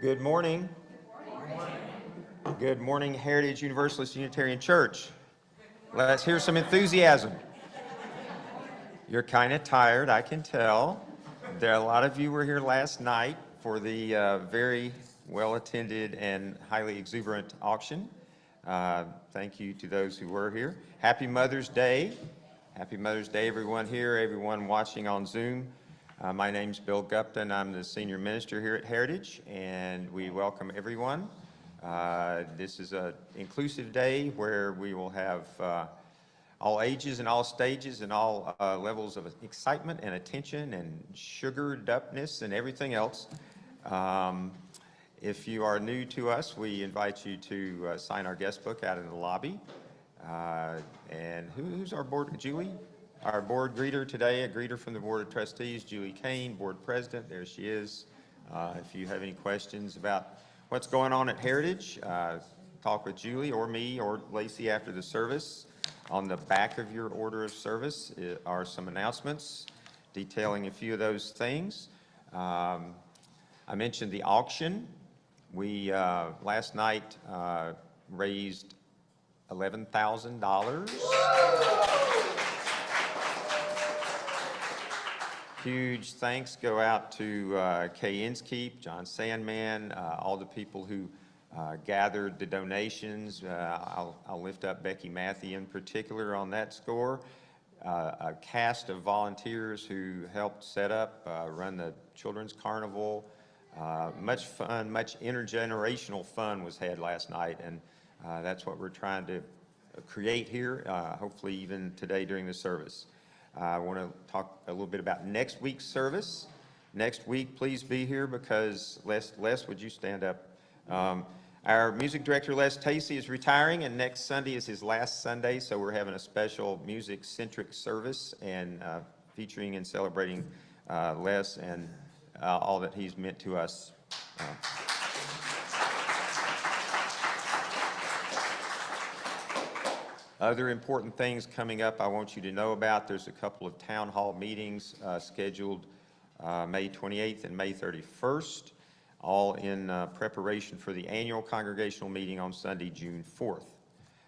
Good morning. Good morning, Heritage Universalist Unitarian Church. Let's hear some enthusiasm. You're kind of tired, I can tell. There are a lot of you were here last night for the very well-attended and highly exuberant auction. Thank you to those who were here. Happy Mother's Day. Happy Mother's Day, everyone here, everyone watching on Zoom. My name's Bill Gupta, and I'm the senior minister here at Heritage, and we welcome everyone. This is an inclusive day where we will have all ages and all stages and all levels of excitement and attention and sugared upness and everything else. If you are new to us, we invite you to sign our guest book out in the lobby. And who's our board? Julie? Our board greeter today, a greeter from the Board of Trustees, Julie Kane, board president. There she is. If you have any questions about what's going on at Heritage, talk with Julie or me or Laci after the service. On the back of your order of service are some announcements detailing a few of those things. I mentioned the auction. We last night raised $11,000. Huge thanks go out to Kay Inskeep, John Sandman, all the people who gathered the donations. I'll lift up Becky Matthew in particular on that score. A cast of volunteers who helped set up, run the Children's Carnival. Much fun, much intergenerational fun was had last night, and that's what we're trying to create here, hopefully even today during the service. I want to talk a little bit about next week's service. Next week, please be here because Les, would you stand up? Our music director, Les Tacey, is retiring, and next Sunday is his last Sunday, so we're having a special music-centric service and featuring and celebrating Les and all that he's meant to us. Other important things coming up I want you to know about. There's a couple of town hall meetings scheduled May 28th and May 31st, all in preparation for the annual congregational meeting on Sunday, June 4th.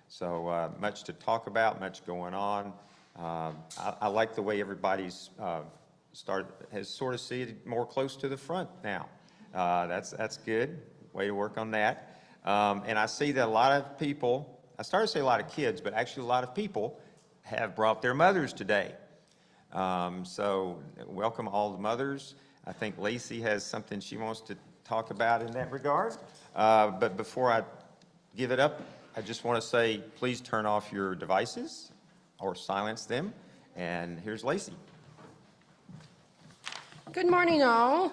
So much to talk about, much going on. I like the way everybody's has sort of seated more close to the front now. That's good. Way to work on that. And I see that a lot of people, I started to say a lot of kids, but actually a lot of people have brought their mothers today. So welcome all the mothers. I think Laci has something she wants to talk about in that regard. But before I give it up, I just want to say, please turn off your devices or silence them. And here's Laci. Good morning, all.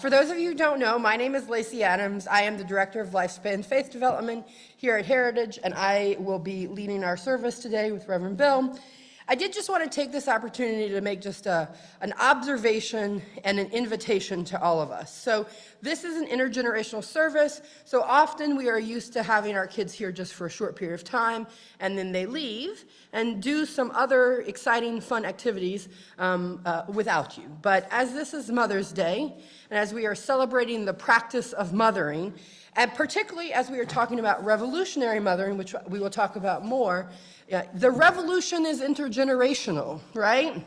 For those of you who don't know, my name is Laci Adams. I am the Director of Lifespan Faith Development here at Heritage, and I will be leading our service today with Reverend Bill. I did just want to take this opportunity to make just an observation and an invitation to all of us. So this is an intergenerational service, so often we are used to having our kids here just for a short period of time, and then they leave and do some other exciting, fun activities without you. But as this is Mother's Day, and as we are celebrating the practice of mothering, and particularly as we are talking about revolutionary mothering, which we will talk about more, the revolution is intergenerational, right?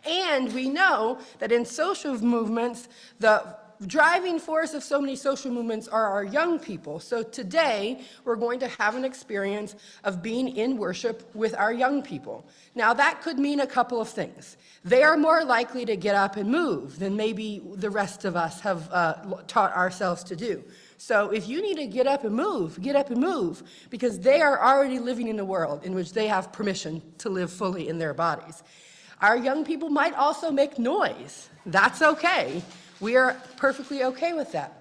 And we know that in social movements, the driving force of so many social movements are our young people. So today, we're going to have an experience of being in worship with our young people. Now, that could mean a couple of things. They are more likely to get up and move than maybe the rest of us have taught ourselves to do. So if you need to get up and move, because they are already living in a world in which they have permission to live fully in their bodies. Our young people might also make noise. That's okay. We are perfectly okay with that.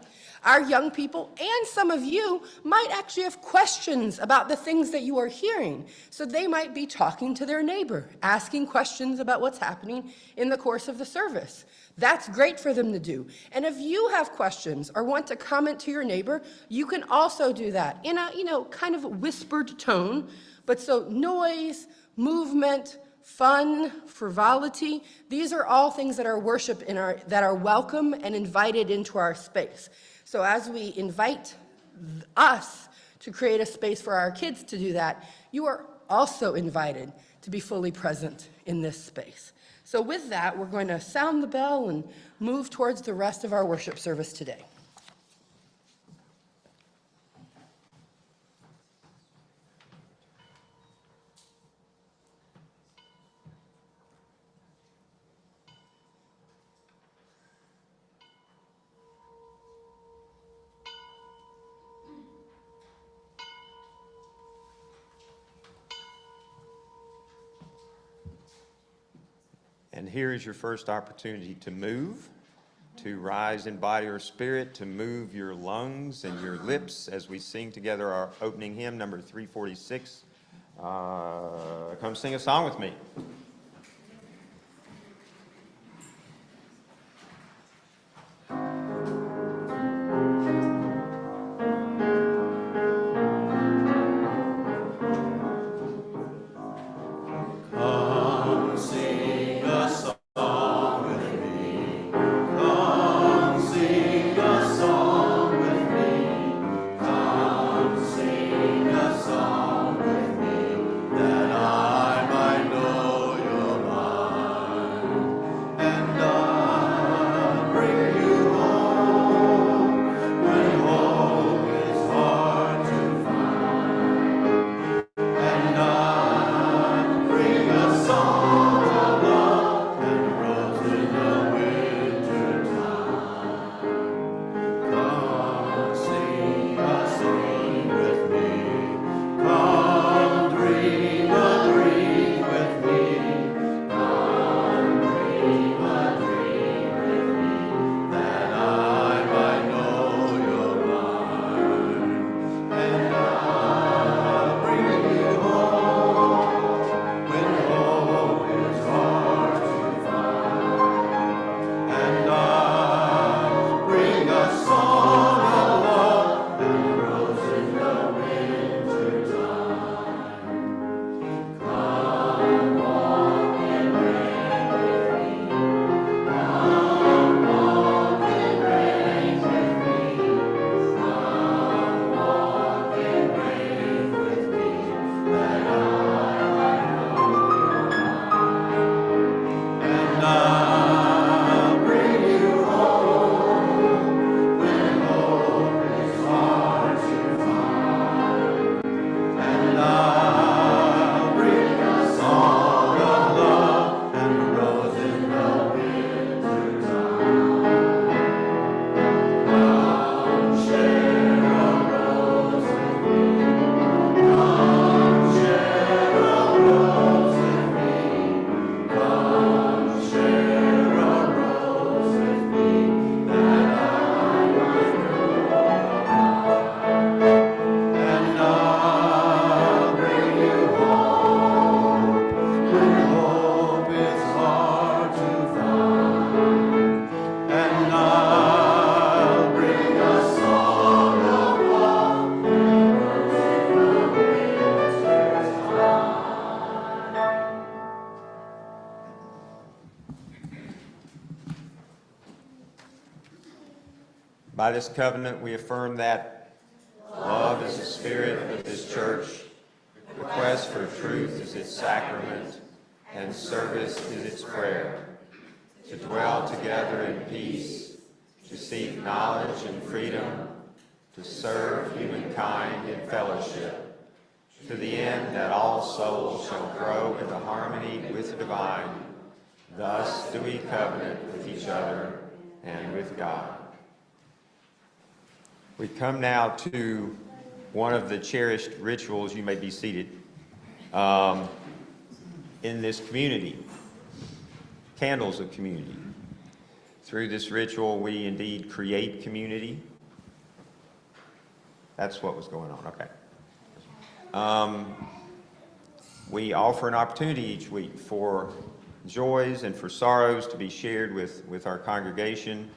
Our young people and some of you might actually have questions about the things that you are hearing. So they might be talking to their neighbor, asking questions about what's happening in the course of the service. That's great for them to do. And if you have questions or want to comment to your neighbor, you can also do that in a, kind of whispered tone. But so noise, movement, fun, frivolity. These are all things that are worship that are welcome and invited into our space. So as we invite us to create a space for our kids to do that, you are also invited to be fully present in this space. So with that, we're going to sound the bell and move towards the rest of our worship service today. And here is your first opportunity to move, to rise in body or spirit, to move your lungs and your lips as we sing together our opening hymn, number 346. Come sing a song with me. By this covenant, we affirm that love is the spirit of this church, the quest for truth is its sacrament, and service is its prayer, to dwell together in peace, to seek knowledge and freedom, to serve humankind in fellowship, to the end that all souls shall grow into harmony with the divine. Thus do we covenant with each other and with God. We come now to one of the cherished rituals, you may be seated, in this community, candles of community. Through this ritual, we indeed create community. That's what was going on, okay. We offer an opportunity each week for joys and for sorrows to be shared with our congregation,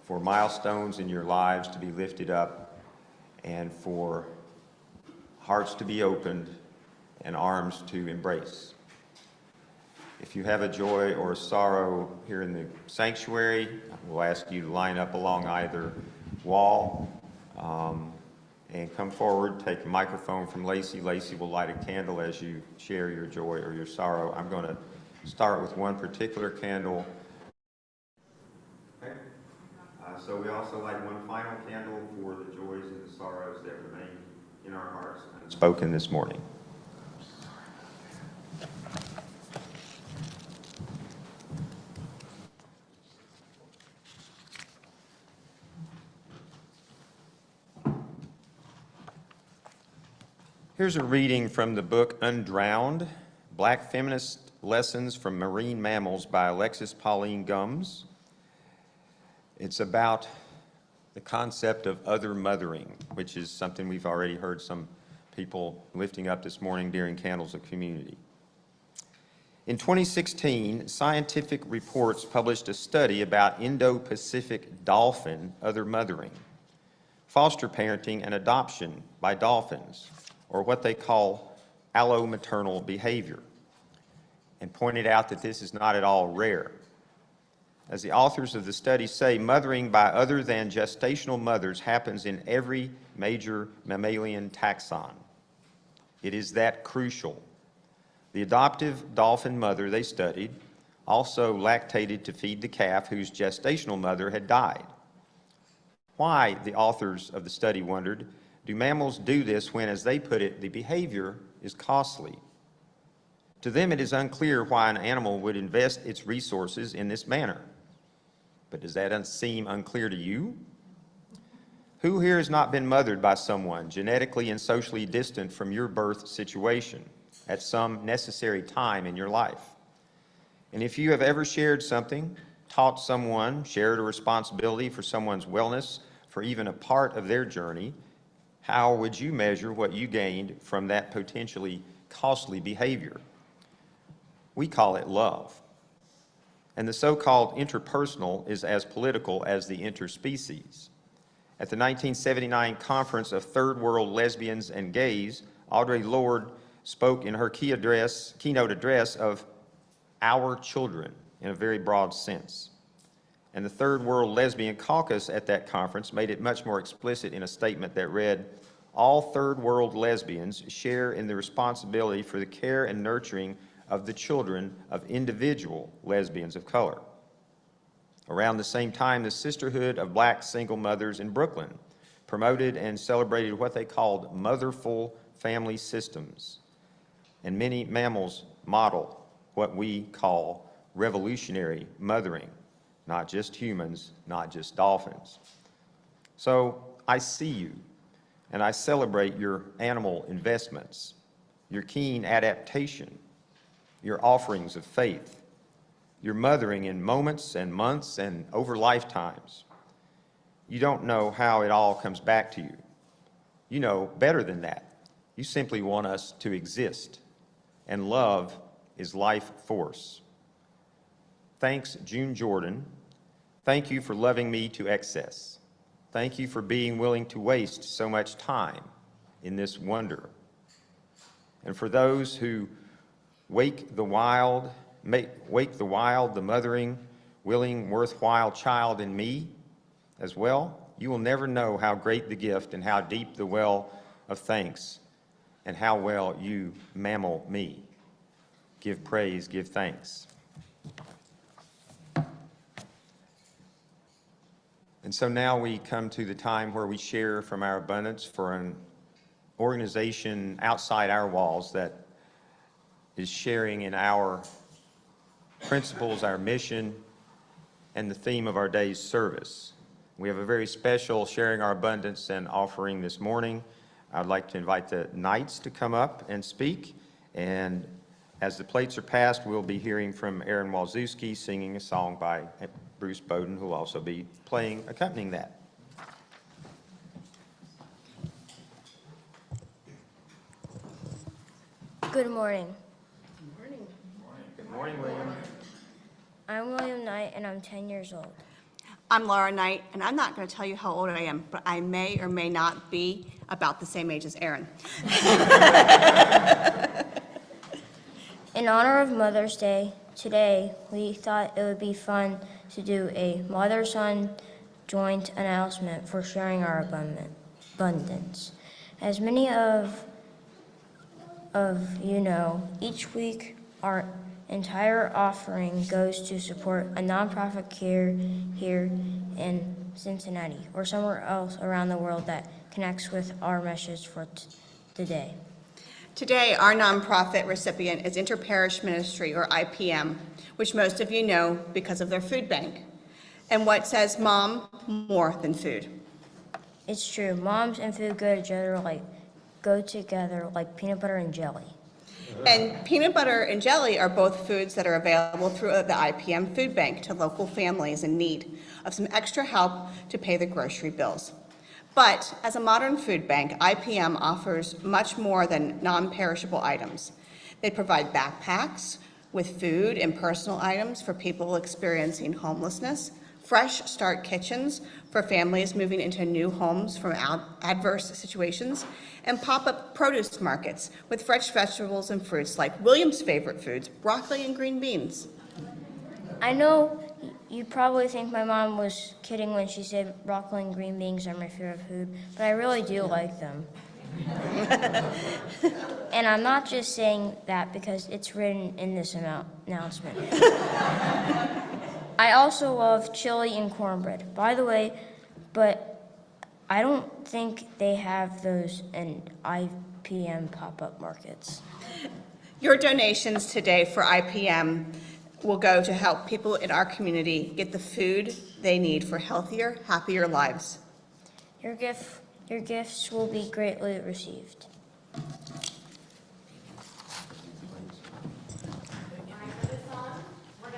for milestones in your lives to be lifted up, and for hearts to be opened and arms to embrace. If you have a joy or a sorrow here in the sanctuary, we'll ask you to line up along either wall and come forward, take a microphone from Laci. Laci will light a candle as you share your joy or your sorrow. I'm going to start with one particular candle. Okay. So we also light one final candle for the joys and the sorrows that remain in our hearts and spoken this morning. Here's a reading from the book Undrowned, Black Feminist Lessons from Marine Mammals by Alexis Pauline Gumbs. It's about the concept of other mothering, which is something we've already heard some people lifting up this morning during Candles of Community. In 2016, Scientific Reports published a study about Indo-Pacific dolphin other mothering, foster parenting and adoption by dolphins, or what they call allomaternal behavior, and pointed out that this is not at all rare. As the authors of the study say, mothering by other than gestational mothers happens in every major mammalian taxon. It is that crucial. The adoptive dolphin mother they studied also lactated to feed the calf whose gestational mother had died. Why, the authors of the study wondered, do mammals do this when, as they put it, the behavior is costly? To them, it is unclear why an animal would invest its resources in this manner. But does that seem unclear to you? Who here has not been mothered by someone genetically and socially distant from your birth situation at some necessary time in your life? And if you have ever shared something, taught someone, shared a responsibility for someone's wellness, for even a part of their journey, how would you measure what you gained from that potentially costly behavior? We call it love. And the so-called interpersonal is as political as the interspecies. At the 1979 Conference of Third World Lesbians and Gays, Audre Lorde spoke in her keynote address of our children in a very broad sense. And the Third World Lesbian Caucus at that conference made it much more explicit in a statement that read, all Third World lesbians share in the responsibility for the care and nurturing of the children of individual lesbians of color. Around the same time, the Sisterhood of Black Single Mothers in Brooklyn promoted and celebrated what they called motherful family systems. And many mammals model what we call revolutionary mothering, not just humans, not just dolphins. So I see you, and I celebrate your animal investments, your keen adaptation, your offerings of faith, your mothering in moments and months and over lifetimes. You don't know how it all comes back to you. You know better than that. You simply want us to exist, and love is life force. Thanks, June Jordan. Thank you for loving me to excess. Thank you for being willing to waste so much time in this wonder. And for those who wake the wild, the mothering, willing, worthwhile child in me as well, you will never know how great the gift and how deep the well of thanks and how well you mammal me. Give praise, give thanks. And so now we come to the time where we share from our abundance for an organization outside our walls that is sharing in our principles, our mission, and the theme of our day's service. We have a very special sharing our abundance and offering this morning. I'd like to invite the Knights to come up and speak. And as the plates are passed, we'll be hearing from Aaron Walzewski singing a song by Bruce Bowden, who will also be accompanying that. Good morning. Good morning, William. I'm William Knight, and I'm 10 years old. I'm Laura Knight, and I'm not going to tell you how old I am, but I may or may not be about the same age as Aaron. In honor of Mother's Day, today we thought it would be fun to do a mother-son joint announcement for sharing our abundance. As many of you know, each week our entire offering goes to support a nonprofit here in Cincinnati or somewhere else around the world that connects with our message for today. Today, our nonprofit recipient is Interparish Ministry, or IPM, which most of you know because of their food bank. And what says mom more than food? It's true. Moms and food go together like peanut butter and jelly. And peanut butter and jelly are both foods that are available through the IPM food bank to local families in need of some extra help to pay the grocery bills. But as a modern food bank, IPM offers much more than non-perishable items. They provide backpacks with food and personal items for people experiencing homelessness, fresh start kitchens for families moving into new homes from adverse situations, and pop-up produce markets with fresh vegetables and fruits like William's favorite foods, broccoli and green beans. I know you probably think my mom was kidding when she said broccoli and green beans are my favorite food, but I really do like them. And I'm not just saying that because it's written in this announcement. I also love chili and cornbread. By the way, but I don't think they have those in IPM pop-up markets. Your donations today for IPM will go to help people in our community get the food they need for healthier, happier lives. Your gifts will be greatly received.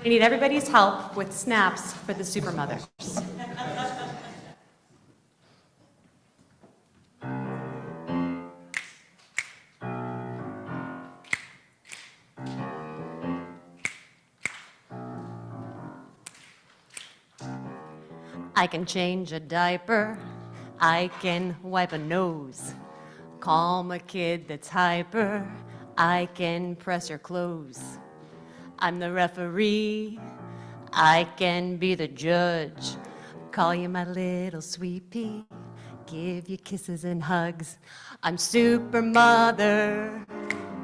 I need everybody's help with snaps for the super mothers. I can change a diaper, I can wipe a nose, calm a kid that's hyper, I can press her clothes. I'm the referee, I can be the judge, call you my little sweet pea, give you kisses and hugs. I'm super mother,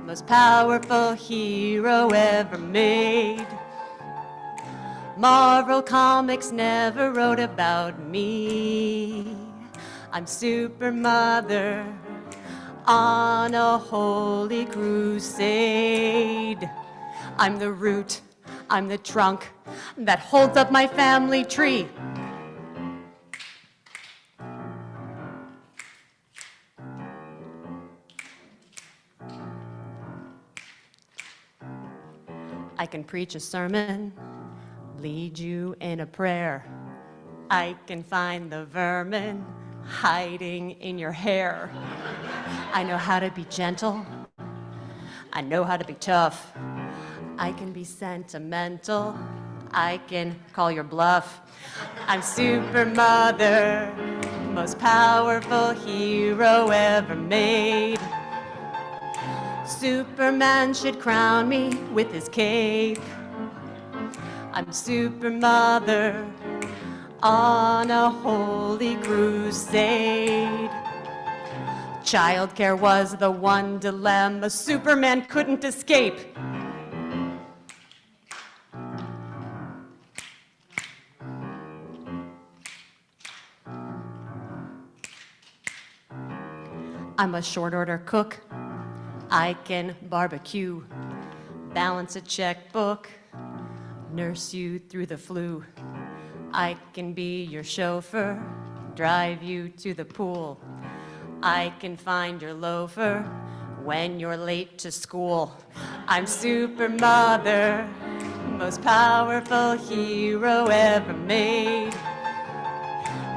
most powerful hero ever made. Marvel Comics never wrote about me. I'm super mother on a holy crusade. I'm the root, I'm the trunk that holds up my family tree. I can preach a sermon, lead you in a prayer. I can find the vermin hiding in your hair. I know how to be gentle. I know how to be tough. I can be sentimental. I can call your bluff. I'm super mother, most powerful hero ever made. Superman should crown me with his cape. I'm super mother on a holy crusade. Childcare was the one dilemma Superman couldn't escape. I'm a short order cook. I can barbecue, balance a checkbook, nurse you through the flu. I can be your chauffeur, drive you to the pool. I can find your loafer when you're late to school. I'm super mother, most powerful hero ever made.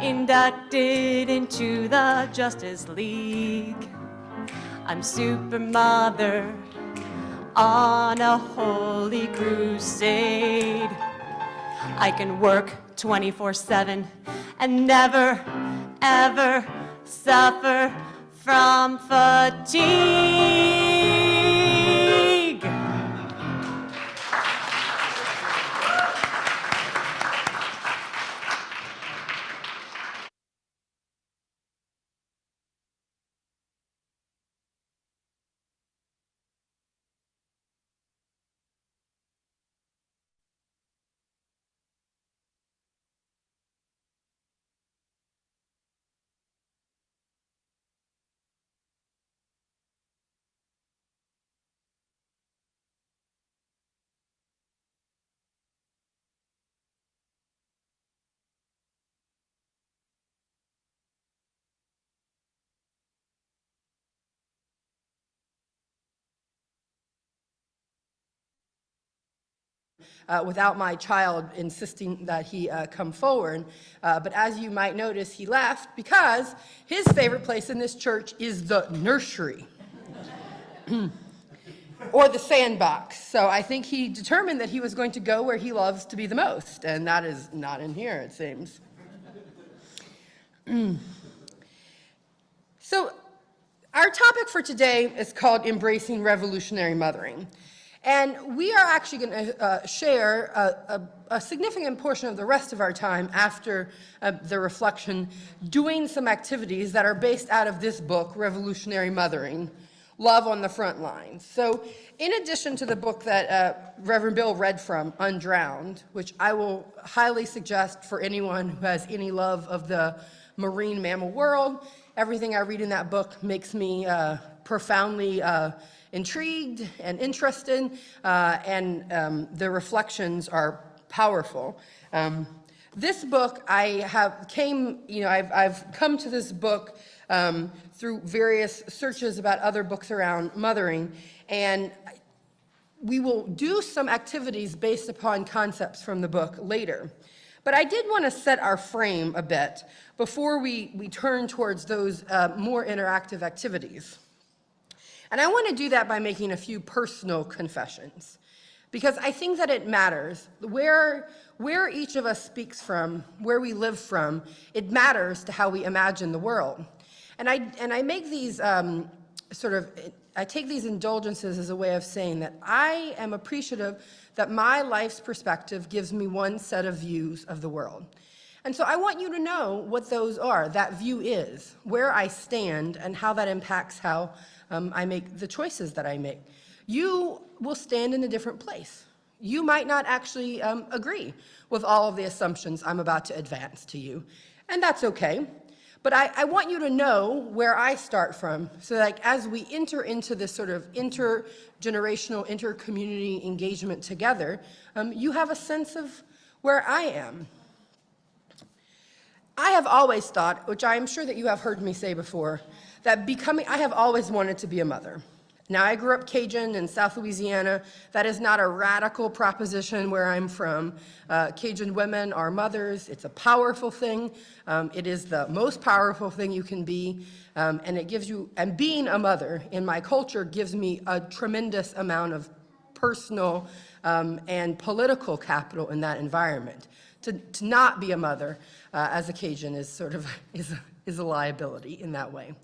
Inducted into the Justice League. I'm super mother on a holy crusade. I can work 24/7 and never, ever suffer from fatigue. without my child insisting that he come forward. But as you might notice, he left because his favorite place in this church is the nursery. Or the sandbox. So I think he determined that he was going to go where he loves to be the most, and that is not in here, it seems. So our topic for today is called Embracing Revolutionary Mothering. And we are actually going to share a significant portion of the rest of our time after the reflection doing some activities that are based out of this book, Revolutionary Mothering, Love on the Front Lines. So in addition to the book that Reverend Bill read from, Undrowned, which I will highly suggest for anyone who has any love of the marine mammal world, everything I read in that book makes me profoundly intrigued and interested, and the reflections are powerful. This book, I've come to this book through various searches about other books around mothering, and we will do some activities based upon concepts from the book later. But I did want to set our frame a bit before we turn towards those more interactive activities. And I want to do that by making a few personal confessions, because I think that it matters. Where each of us speaks from, where we live from, it matters to how we imagine the world. And I make these I take these indulgences as a way of saying that I am appreciative that my life's perspective gives me one set of views of the world. And so I want you to know what those are, that view is, where I stand, and how that impacts how I make the choices that I make. You will stand in a different place. You might not actually agree with all of the assumptions I'm about to advance to you, and that's okay. But I want you to know where I start from, so that as we enter into this sort of intergenerational, inter-community engagement together, you have a sense of where I am. I have always thought, which I am sure that you have heard me say before, that I have always wanted to be a mother. Now, I grew up Cajun in South Louisiana. That is not a radical proposition where I'm from. Cajun women are mothers. It's a powerful thing. It is the most powerful thing you can be. And being a mother in my culture gives me a tremendous amount of personal and political capital in that environment. To not be a mother as a Cajun is a liability in that way.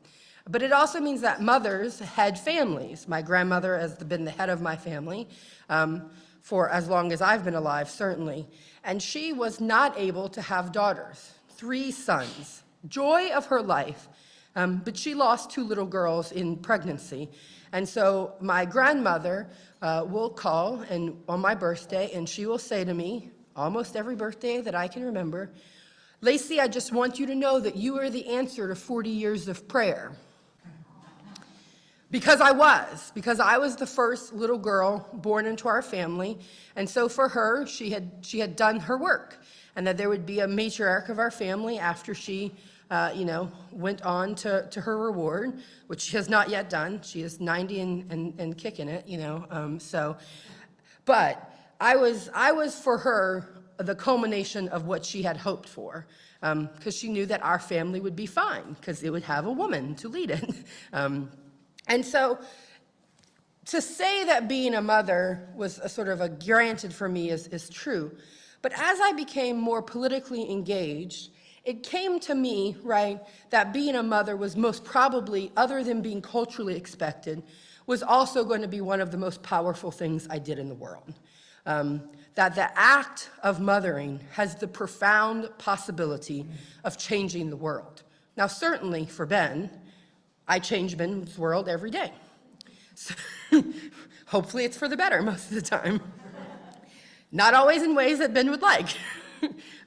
But it also means that mothers had families. My grandmother has been the head of my family for as long as I've been alive, certainly. And she was not able to have daughters, 3 sons, joy of her life. But she lost 2 little girls in pregnancy. And so my grandmother will call on my birthday, and she will say to me, almost every birthday that I can remember, "Laci, I just want you to know that you are the answer to 40 years of prayer." Because I was the first little girl born into our family, and so for her, she had done her work, and that there would be a matriarch of our family after she, went on to her reward, which she has not yet done. She is 90 and kicking it, But I was for her the culmination of what she had hoped for, because she knew that our family would be fine, because it would have a woman to lead it. And so to say that being a mother was a sort of a granted for me is true. But as I became more politically engaged, it came to me, right, that being a mother was most probably, other than being culturally expected, was also going to be one of the most powerful things I did in the world. That the act of mothering has the profound possibility of changing the world. Now, certainly for Ben, I change Ben's world every day. So, hopefully it's for the better most of the time. Not always in ways that Ben would like.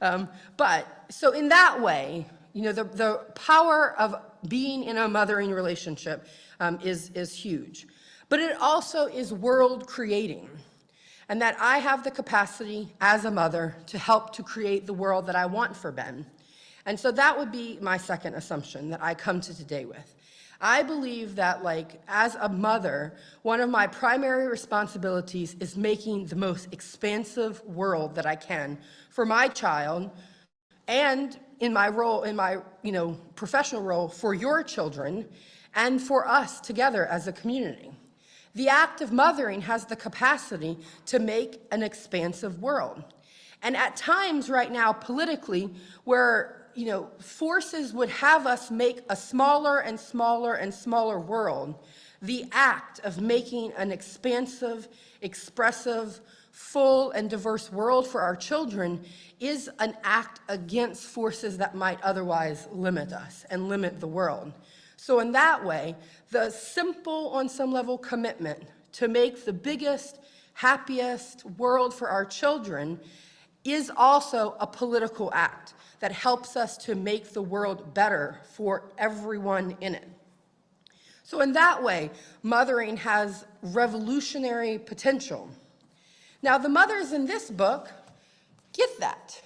But so in that way, the power of being in a mothering relationship is huge. But it also is world creating. And that I have the capacity as a mother to help to create the world that I want for Ben. And so that would be my second assumption that I come to today with. I believe that, like, as a mother, one of my primary responsibilities is making the most expansive world that I can for my child, and in my role, in my, professional role, for your children and for us together as a community. The act of mothering has the capacity to make an expansive world. And at times right now, politically, where forces would have us make a smaller and smaller and smaller world, the act of making an expansive, expressive, full and diverse world for our children is an act against forces that might otherwise limit us and limit the world. So in that way, the simple, on some level, commitment to make the biggest, happiest world for our children is also a political act that helps us to make the world better for everyone in it. So in that way, mothering has revolutionary potential. Now, the mothers in this book get that.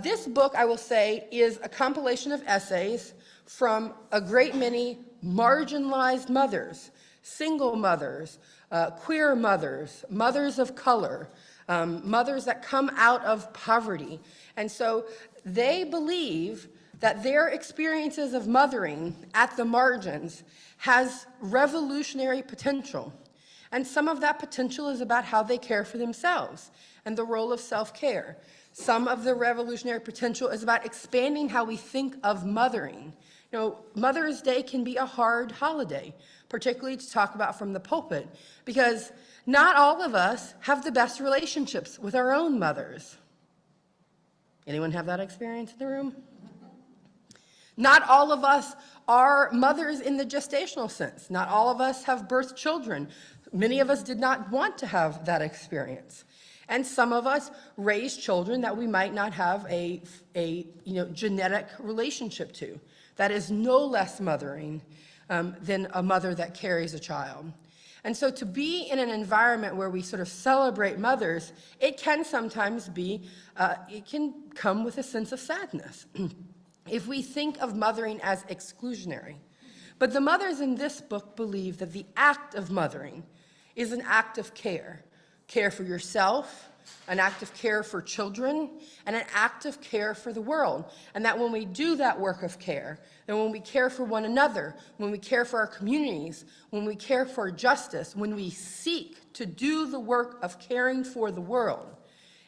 This book, I will say, is a compilation of essays from a great many marginalized mothers, single mothers, queer mothers, mothers of color, mothers that come out of poverty. And so they believe that their experiences of mothering at the margins has revolutionary potential. And some of that potential is about how they care for themselves and the role of self-care. Some of the revolutionary potential is about expanding how we think of mothering. Mother's Day can be a hard holiday, particularly to talk about from the pulpit, because not all of us have the best relationships with our own mothers. Anyone have that experience in the room? Not all of us are mothers in the gestational sense. Not all of us have birthed children. Many of us did not want to have that experience. And some of us raise children that we might not have a genetic relationship to. That is no less mothering than a mother that carries a child. And so to be in an environment where we sort of celebrate mothers, it can sometimes be, it can come with a sense of sadness if we think of mothering as exclusionary. But the mothers in this book believe that the act of mothering is an act of care. Care for yourself, an act of care for children, and an act of care for the world. And that when we do that work of care, and when we care for one another, when we care for our communities, when we care for justice, when we seek to do the work of caring for the world,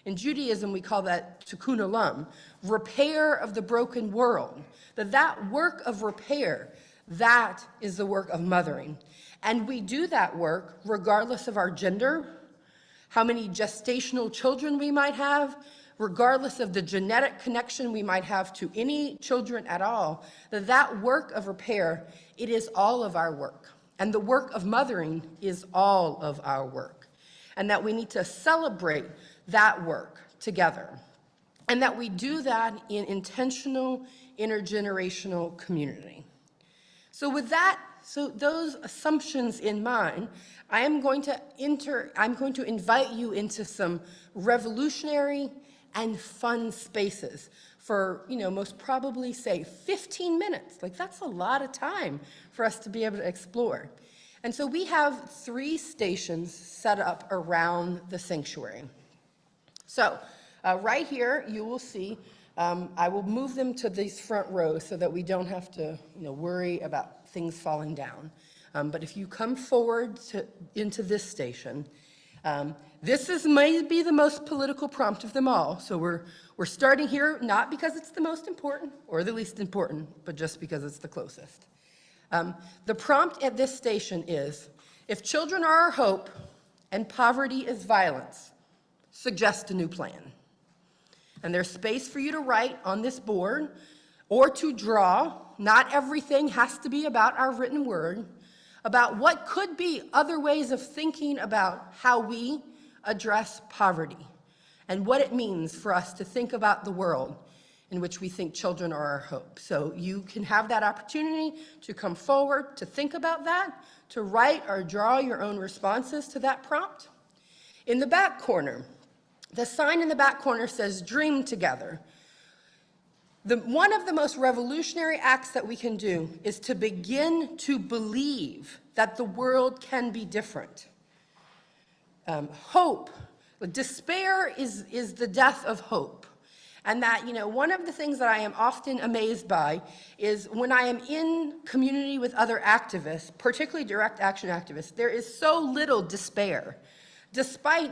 in Judaism we call that tikkun olam, repair of the broken world, that work of repair, that is the work of mothering. And we do that work regardless of our gender, how many gestational children we might have, regardless of the genetic connection we might have to any children at all, that work of repair, it is all of our work. And the work of mothering is all of our work. And that we need to celebrate that work together. And that we do that in intentional, intergenerational community. So with that, those assumptions in mind, I'm going to invite you into some revolutionary and fun spaces for, most probably, say, 15 minutes. Like, that's a lot of time for us to be able to explore. And so we have 3 stations set up around the sanctuary. So right here, you will see, I will move them to these front rows so that we don't have to worry about things falling down. But if you come forward into this station, this may be the most political prompt of them all. So we're starting here not because it's the most important or the least important, but just because it's the closest. The prompt at this station is, if children are our hope and poverty is violence, suggest a new plan. And there's space for you to write on this board or to draw. Not everything has to be about our written word, about what could be other ways of thinking about how we address poverty and what it means for us to think about the world in which we think children are our hope. So you can have that opportunity to come forward, to think about that, to write or draw your own responses to that prompt. In the back corner, the sign in the back corner says "Dream Together." One of the most revolutionary acts that we can do is to begin to believe that the world can be different. Hope, despair is the death of hope. And that, one of the things that I am often amazed by is when I am in community with other activists, particularly direct action activists, there is so little despair, despite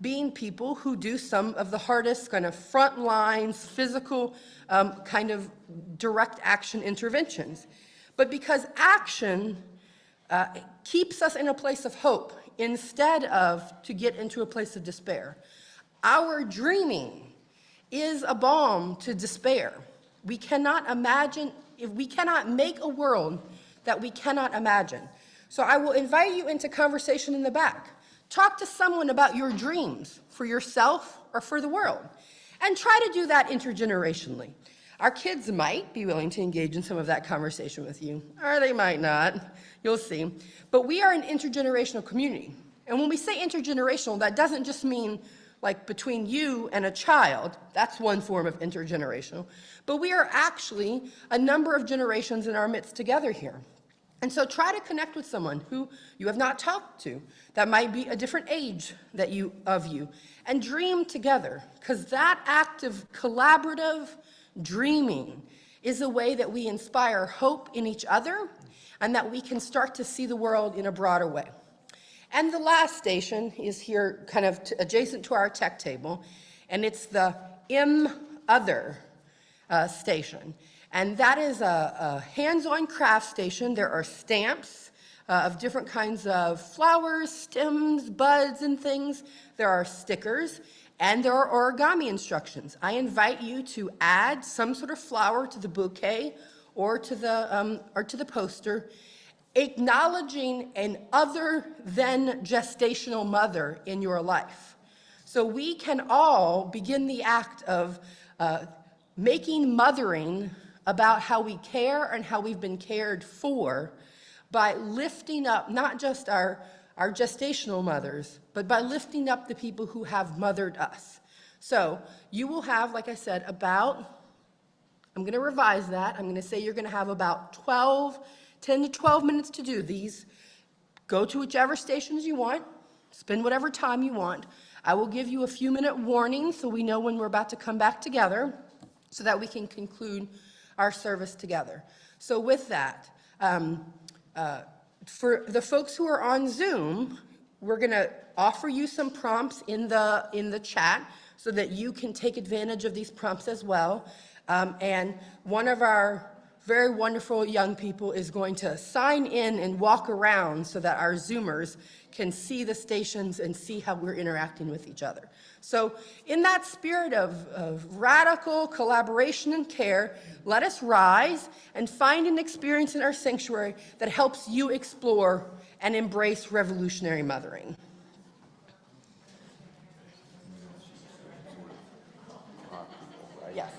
being people who do some of the hardest kind of front lines, physical kind of direct action interventions. But because action keeps us in a place of hope instead of to get into a place of despair. Our dreaming is a balm to despair. We cannot imagine, if we cannot make a world that we cannot imagine. So I will invite you into conversation in the back. Talk to someone about your dreams for yourself or for the world. And try to do that intergenerationally. Our kids might be willing to engage in some of that conversation with you, or they might not. You'll see. But we are an intergenerational community. And when we say intergenerational, that doesn't just mean like between you and a child. That's one form of intergenerational. But we are actually a number of generations in our midst together here. And so try to connect with someone who you have not talked to that might be a different age of you, and dream together, because that act of collaborative dreaming is a way that we inspire hope in each other and that we can start to see the world in a broader way. And the last station is here kind of adjacent to our tech table, and it's the Other station. And that is a hands-on craft station. There are stamps of different kinds of flowers, stems, buds, and things. There are stickers, and there are origami instructions. I invite you to add some sort of flower to the bouquet or to the poster, acknowledging an other than gestational mother in your life. So we can all begin the act of making mothering about how we care and how we've been cared for by lifting up not just our gestational mothers, but by lifting up the people who have mothered us. So you will have, like I said, I'm going to revise that. I'm going to say you're going to have about 10 to 12 minutes to do these. Go to whichever stations you want. Spend whatever time you want. I will give you a few minute warning so we know when we're about to come back together so that we can conclude our service together. So with that, for the folks who are on Zoom, we're going to offer you some prompts in the chat so that you can take advantage of these prompts as well. And one of our very wonderful young people is going to sign in and walk around so that our Zoomers can see the stations and see how we're interacting with each other. So in that spirit of radical collaboration and care, let us rise and find an experience in our sanctuary that helps you explore and embrace revolutionary mothering. Yes.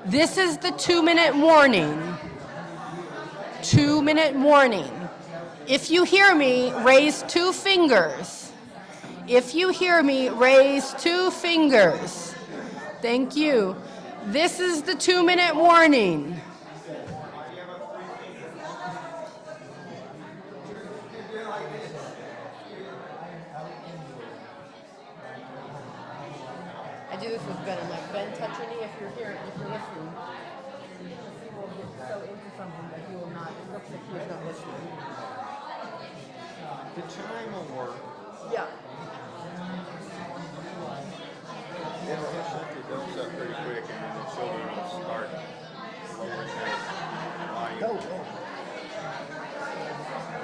This is the 2-minute warning. 2-minute warning. If you hear me, raise 2 fingers. If you hear me, raise 2 fingers. Thank you. This is the 2-minute warning. I do this with Ben. I'm like, Ben, touch your knee if you're hearing, if you're listening. He will get so into something that he will not, it looks like he is not listening. The chime will work. Yeah. It'll shut the adults up pretty quick, and then the children will start lowering their volume.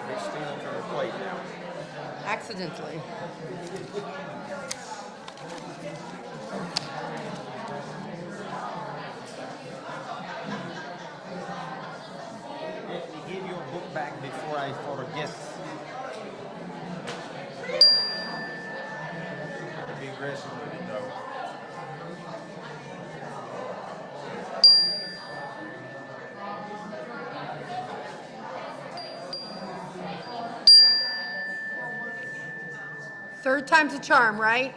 They're stealing from the plate now. Accidentally. Let me give you a book back before I forget. Be aggressive with it, though. Third time's a charm, right?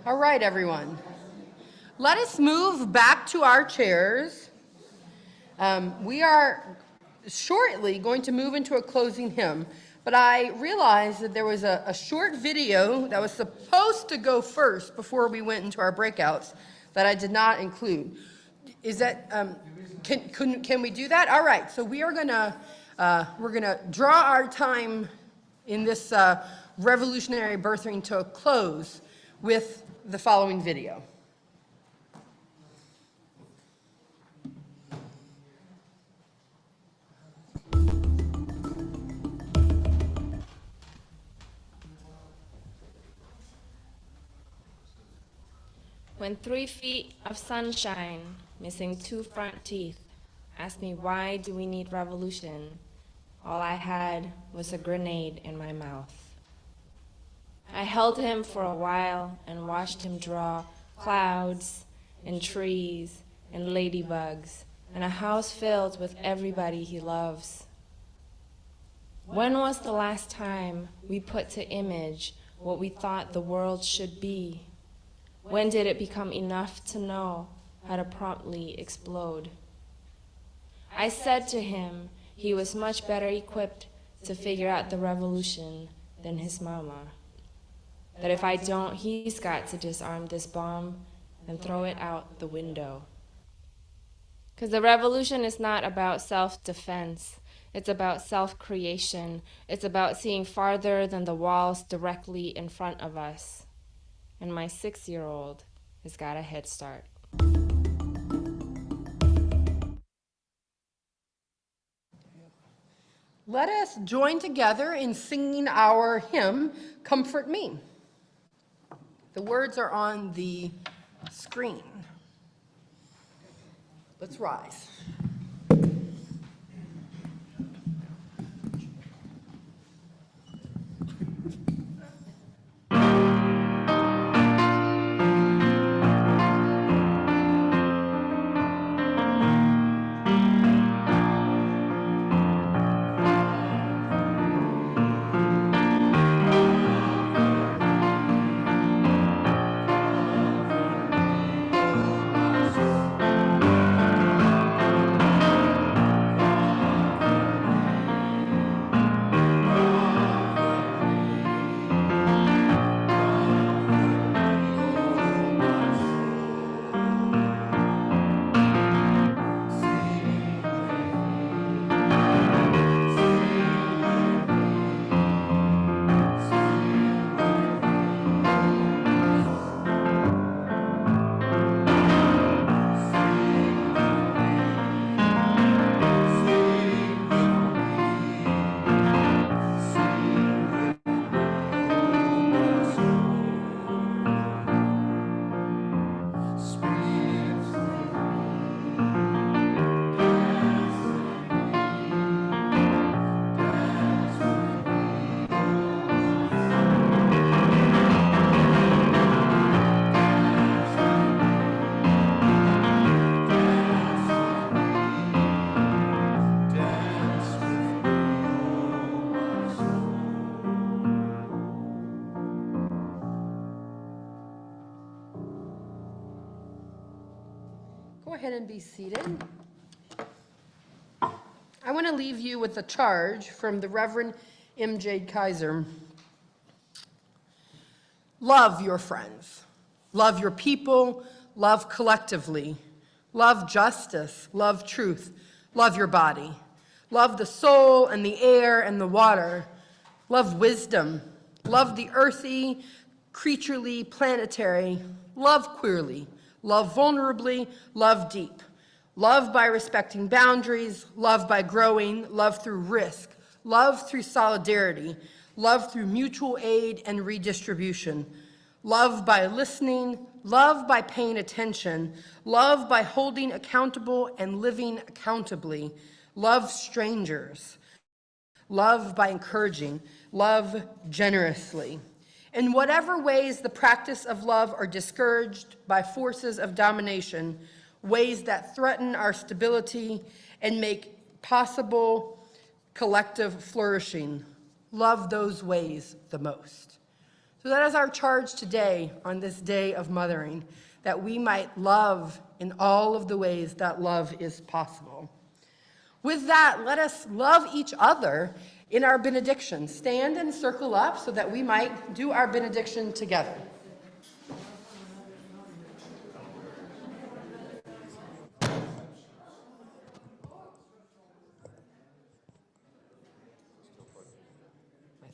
All right, everyone. Let us move back to our chairs. We are shortly going to move into a closing hymn, but I realized that there was a short video that was supposed to go first before we went into our breakouts that I did not include. Is that, can we do that? All right, so we're gonna draw our time in this revolutionary birthing to a close with the following video. When 3 feet of sunshine, missing 2 front teeth, asked me why do we need revolution, all I had was a grenade in my mouth. I held him for a while and watched him draw clouds and trees and ladybugs and a house filled with everybody he loves. When was the last time we put to image what we thought the world should be? When did it become enough to know how to promptly explode? I said to him he was much better equipped to figure out the revolution than his mama. That if I don't, he's got to disarm this bomb and throw it out the window. Because the revolution is not about self-defense. It's about self-creation. It's about seeing farther than the walls directly in front of us. And my 6-year-old has got a head start. Let us join together in singing our hymn, Comfort Me. The words are on the screen. Let's rise. ahead and be seated. I want to leave you with a charge from the Reverend M. Jade Kaiser. Love your friends. Love your people. Love collectively. Love justice. Love truth. Love your body. Love the soul and the air and the water. Love wisdom. Love the earthy, creaturely, planetary. Love queerly. Love vulnerably. Love deep. Love by respecting boundaries. Love by growing. Love through risk. Love through solidarity. Love through mutual aid and redistribution. Love by listening. Love by paying attention. Love by holding accountable and living accountably. Love strangers. Love by encouraging. Love generously. In whatever ways the practice of love are discouraged by forces of domination, ways that threaten our stability and make possible collective flourishing, love those ways the most. So that is our charge today on this day of mothering, that we might love in all of the ways that love is possible. With that, let us love each other in our benediction. Stand and circle up so that we might do our benediction together. I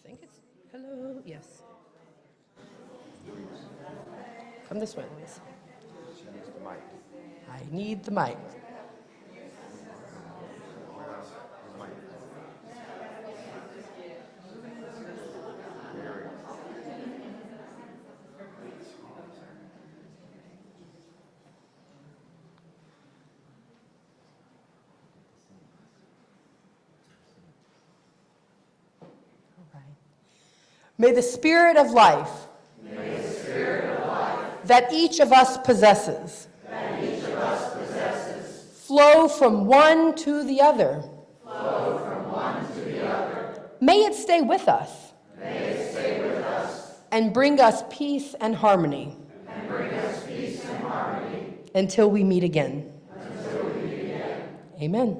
think it's, hello, yes. Come this way, Louise. She needs the mic. I need the mic. May the Spirit of life, that each of us possesses, flow from one to the other. May it stay with us. And bring us peace and harmony. Until we meet again. Amen.